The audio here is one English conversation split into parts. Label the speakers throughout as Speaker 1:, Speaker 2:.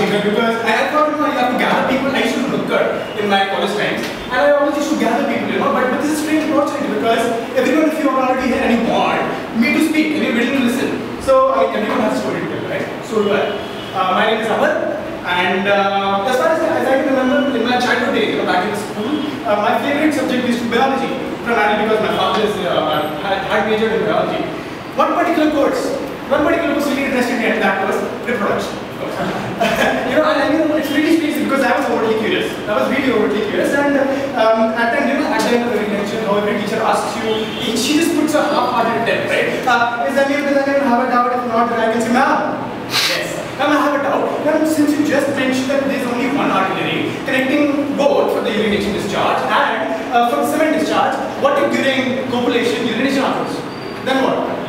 Speaker 1: statement because I thought, you have to gather people. I used to do Nukkad in my college times, and I always used to gather people, but this is a strange opportunity because everyone, if you are already here and you want me to speak and you're willing to listen, so everyone has a story to tell, right? So do I. My name is Amar, and as far as I can remember in my childhood days, back in school, my favorite subject is biology, primarily because my father is had majored in biology. One particular course really interested me, and that was reproduction. And it's really strange because I was overly curious. I was really overly curious, and at the end of the lecture, how every teacher asks you, she just puts a half-hearted attempt, right? Is anyone have a doubt? If not, then I can say, ma'am. Yes. Ma'am, I have a doubt. Now, since you just mentioned that there is only one artery connecting both for the urination discharge and for the semen discharge, what if during copulation urination happens? Then what?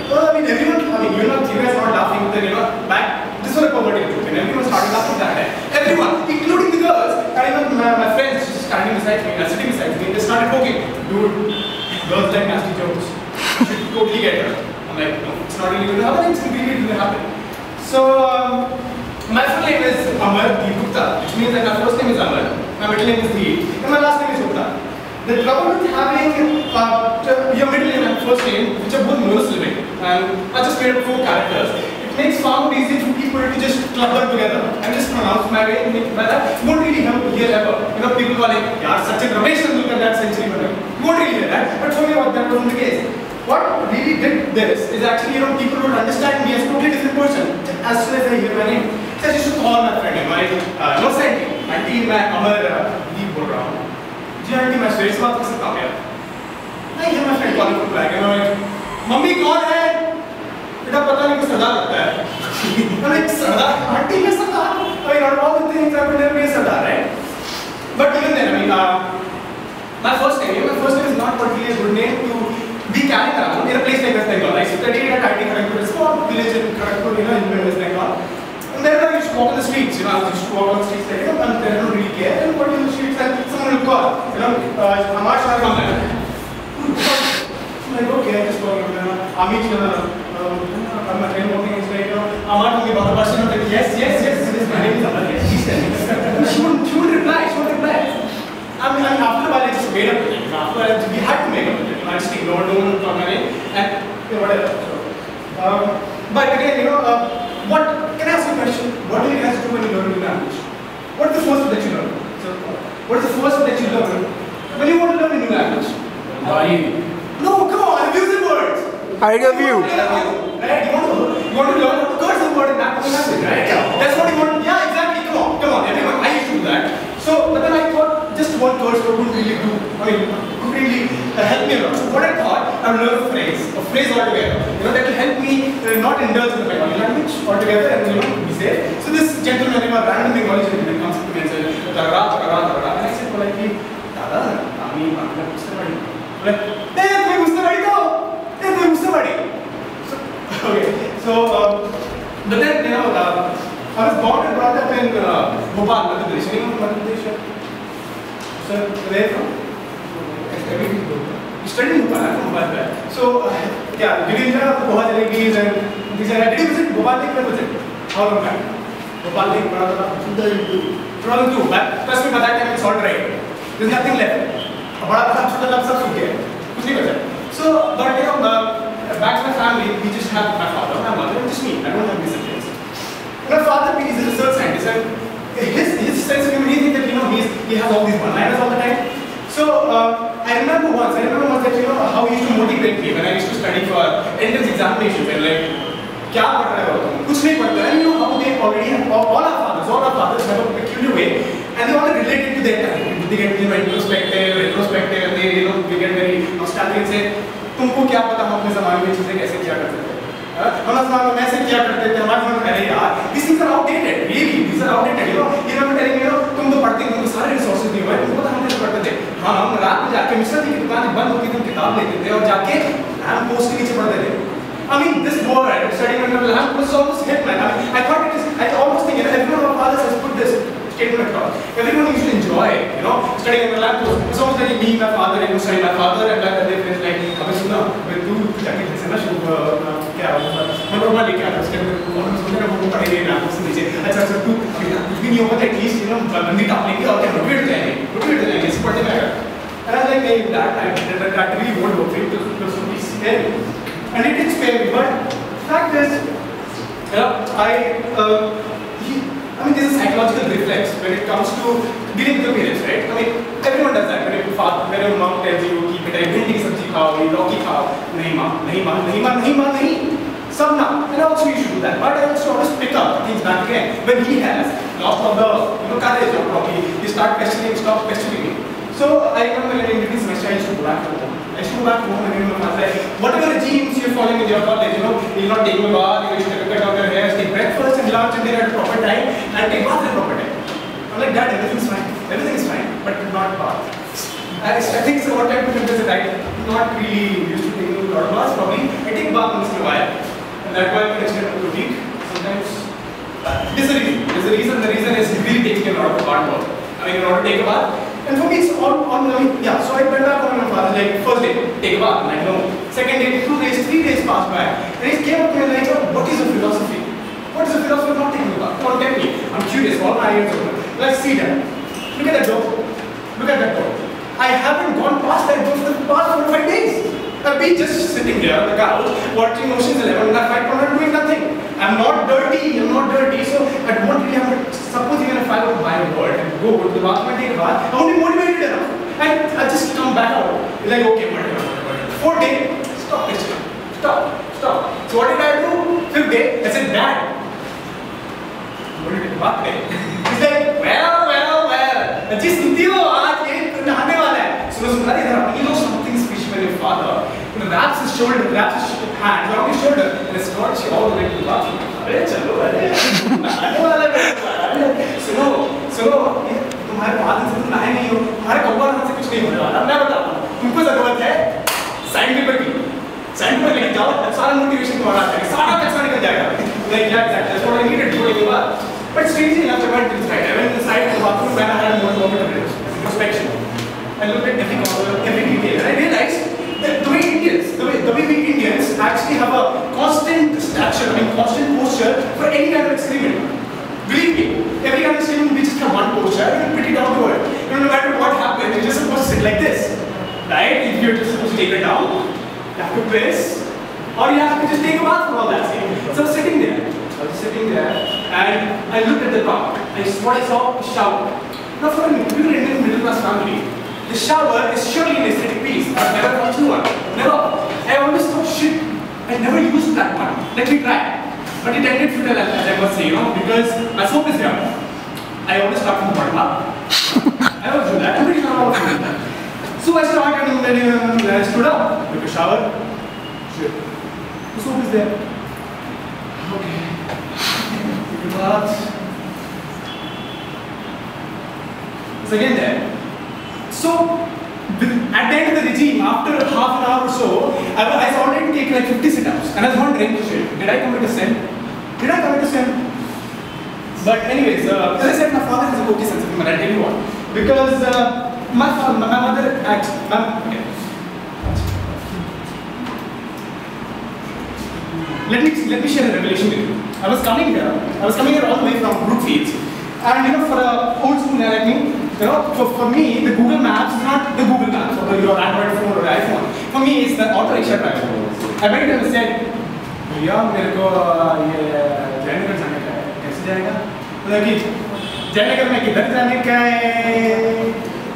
Speaker 1: You guys are not laughing, then back, this was a perverted joke, and everyone started laughing that time. Everyone, including the girls, and even my friends standing beside me, sitting beside me, they started poking. Dude, girls like nasty jokes. You should totally get her. I'm like, no, it's not really going to happen, it's really going to happen. So, my full name is Amar Deep Gupta, which means that my first name is Amar, my middle name is Deep, and my last name is Gupta. The trouble with having your middle name and first name, which are both monosyllabic, and are just made up 4 characters, it makes far more easy for people to just club them together and just pronounce my way. By that, you won't really hear ever. People are like, yeah, such a Ramesh Tendulkar that century, but you won't really hear that. But for me, that wasn't the case. What really did this is actually, people would understand me as a totally different person as soon as I hear my name. So I used to call my friend, no sending, auntie, मैं अमर दीप बोल रहा हूँ. जी aunty मैं sweat से बात कर सकता हूँ क्या? नहीं है मैं फ्रेंड कॉलिंग को बुलाएगा मैं मम्मी कौन है? बेटा पता नहीं कि सरदार लगता है। मैं सरदार आंटी में सरदार? Not all the things I would never be a sardar, right? But even then, my first name is not particularly a good name to be carrying around in a place like West Bengal. I studied at IIT Kharagpur, a small village in Kharagpur, in West Bengal. And there I used to walk on the streets, I used to walk on the streets like, and I don't really care. And walking on the streets and someone will call, Amar Shah come there. I'm like, okay, I just walk, Amit, I'm a train walking, it's like, Amar, you got a person, yes, my name is Amar, yes, she's telling me. She wouldn't reply. I mean, after a while, I just made up with it. After a while, we had to make up with it. I just ignored my name and whatever. But again, what can I ask you a question? What do you guys do when you learn a new language? What is the first that you learn? What is the first that you learn when you want to learn a new language? No, come on, abusive words.
Speaker 2: I love you.
Speaker 1: Right? You want to learn how to curse a word in that language, right? That's what you want. Yeah, exactly. Come on, everyone. I used to do that. So, but then I thought just one curse word wouldn't really do. Could really help me a lot. So what I thought, I would learn a phrase altogether. That will help me not indulge in the Bengali language altogether and be safe. So this gentleman, random Bengali gentleman comes to me and says, "Tara." And I said politely, "Dada, ami bangla puste padi." Like, "Hey, tui puste padi to? Hey, tui puste padi?" Okay. So, but then I was born and brought up in Bhopal, Madhya Pradesh. Anyone from Madhya Pradesh? Sir, where are you from? You studied in Bhopal, I'm from Bhopal. So, yeah, did you enjoy the Bhopal jalebis and things like that? Did you visit Bhopal Lake? When was it? How long back? Bhopal Lake, 2002. Trust me, by that time it's all dry. There's nothing left. So, but back to my family, we just have my father, my mother, and just me. I don't have any siblings. My father is a research scientist, and his sense of humor, he thinks that he has all these one-liners all the time. So I remember once that how he used to motivate me when I used to study for entrance examinations and like, क्या पढ़ रहे हो तुम? कुछ नहीं पढ़ते. And how they already have all our fathers have a peculiar way, and they all related to their time. They get introspective, retrospective, and they get very nostalgic and say, तुमको क्या पता हम अपने ज़माने में चीजें कैसे किया करते थे? हम ज़माने में ऐसे किया करते थे. हमारे ज़माने में अरे यार, these things are outdated. Really, these are outdated. You remember telling me, तुम तो पढ़ते तुमको सारे resources दिए हुए, तुमको पता हम कैसे पढ़ते थे? हम रात में जाके मिश्रा जी की दुकान बंद होती थी, हम किताब लेते थे और जाके लैंप पोस्ट के नीचे पढ़ते थे. I mean, this war, right? Studying under the lamp post is almost hit, man. I thought I almost think, everyone of our fathers has put this statement across. Everyone used to enjoy, studying under the lamp post. It's almost like me, my father, and studying my father, and my other friends like, अबे सुना, मैं तू जाके जैसे ना शुरू क्या मनोरमा लेके आता उसके अंदर सोचने का वो पढ़ाई देना उससे नीचे अच्छा अच्छा तू कुछ भी नहीं होगा तो एटलीस्ट यू नो बंदी टाप लेंगे और क्या मोटिवेट हो जाएंगे इसी पढ़ने में आएगा and I was like hey that really won't work to so be scary and it did scare me but fact is you know I mean there's a psychological reflex when it comes to dealing with your parents right I mean everyone does that when your mom tells you keep it भिंडी की सब्जी खाओ ये लौकी खाओ नहीं some now and also you should do that but I also always pick up things back again when he has lost all the courage or probably you start stop questioning me so I remember in this semester I used to go back home and my father like whatever regimes you're following in your college you're not taking a bath you should cut out your hair take breakfast and lunch and dinner at a proper time and take bath at a proper time I'm like dad everything is fine but not bath I think it's about time to confess that I'm not really used to taking a lot of baths probably I take bath once in a while and that's why I can extend to a week sometimes there's a reason the reason is really taking a lot of hard work I mean in order to take a bath and for me it's on yeah so I went back home and my father like first day take a bath I'm like no second day 2 days 3 days passed by and he came up to me like what is the philosophy of not taking a bath come on tell me I'm curious all my eyes open let's see that look at that door I haven't gone past that door for the past 4 or 5 days I've been just sitting there on the couch watching Ocean's 11 and I'm not doing nothing I'm not dirty so I don't really have to suppose even if I were to buy a bird and go to the bathroom and take a bath I won't be motivated enough and I just come back out like okay whatever 4th day stop so what did I do 5th day I said dad what did you take a bath day he's like well जी सुनती हो आज ये नहाने वाला है सुनो इधर you know something special when your father wraps his hands around his shoulder and escorts you all the way to the bathroom अरे चलो नहाने वाला है सुनो तुम्हारे father से तुम नहाए नहीं हो तुम्हारे कौवा से कुछ नहीं होने वाला मैं बताता हूँ तुमको जरूरत है साइन पेपर लेके जाओ सारा मोटिवेशन तुम्हारा आ जाएगा सारा कचरा निकल जाएगा like yeah exactly that's what I needed to do but strangely enough I went inside the bathroom when I had more moment of introspection I looked at every corner every detail and I realized that the way we Indians actually have a constant stature constant posture for any kind of experiment believe me every kind of experiment we just have one posture and pretty down to earth no matter what happens you're just supposed to sit like this right if you're just supposed to take it down you have to piss or you have to just take a bath for all that so I was sitting there and I looked at the top. What I saw was a shower. Now for a pure Indian middle class family, the shower is surely an aesthetic piece. I've never gone through one. Never. I always thought shit. I never used that one. Let me try. But it ended futile as I must say, because my soap is here. I always start from the bottom up. I always do that. I'm pretty sure I always do that. So I started and then I stood up, took a shower. Shit. The soap is there. Okay. But it's again there. So at the end of the regime, after half an hour or so, I saw already take like 50 sit-ups, and I was wondering, did I commit a sin? But anyways, as I said, my father has a okay sense of humor. I'll tell you what, because my mother okay. Let me share a revelation with you. I was coming here all the way from Brookfields, and for a old school like me, for me the Google Maps is not the Google Maps or your Android phone or iPhone. For me, it's the auto rickshaw driver. I went and said, "भैया मेरे को ये जयनगर जाने का है, कैसे जाएगा?" मतलब कि जयनगर में किधर जाने का है?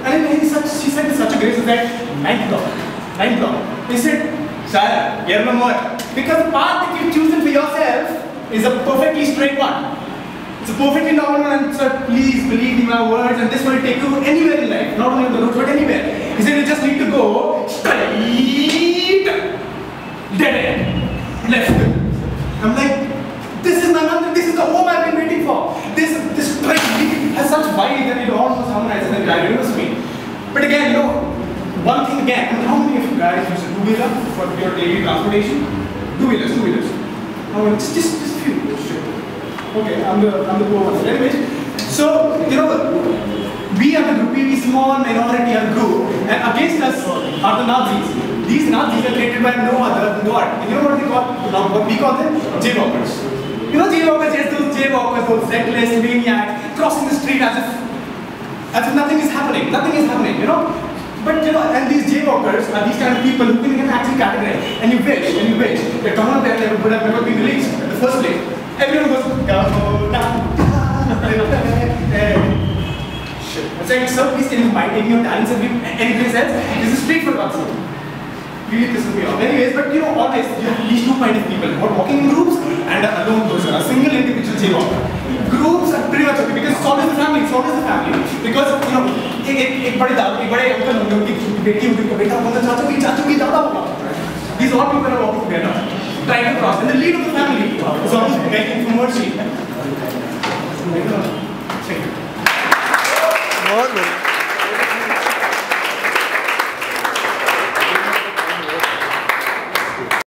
Speaker 1: And she said such a grace that 9th block. He said, "Sir, you're no more." Because the path that you've chosen for yourself is a perfectly straight one. It's a perfectly normal one, and sir, please believe in my words, and this will take you anywhere in life, not only on the road, but anywhere. He said you just need to go straight, dead end, left. I'm like, this is my mantra, this is the home I've been waiting for. This straight has such vibe that it almost harmonizes and diagnosis me. But again, one thing again, how many of you guys use a two-wheeler for your daily transportation? Two-wheelers. Oh, just few. Okay, I'm the poor one. Anyways, so we are the group, we small minority are group, and against us are the Nazis. These Nazis are created by no other God. You know what they call? What we call them? Jaywalkers. You know jaywalkers, yes, those jaywalkers, those reckless maniacs, crossing the street as if nothing is happening. Nothing is happening, you know? But you know, and these jaywalkers are these kind of people who can actually categorize. And you wish that Common Parent would have never been released in the first place. Everyone goes, go down. It's like, sir, please can you mind taking your talents and anything else? This is straight for concert. Really piss me off. Anyways, but you know, always you have these two kind of people who are walking in groups and a lone person, a single individual jaywalker. Groups are pretty much okay because it's always the family. Because you know, एक बड़े uncle होंगे, उनकी बेटी होगी, उनका बेटा होगा, चाचू की दादा होगा. These all people are walking together, trying to cross, and the lead of the family is always begging for mercy. बहुत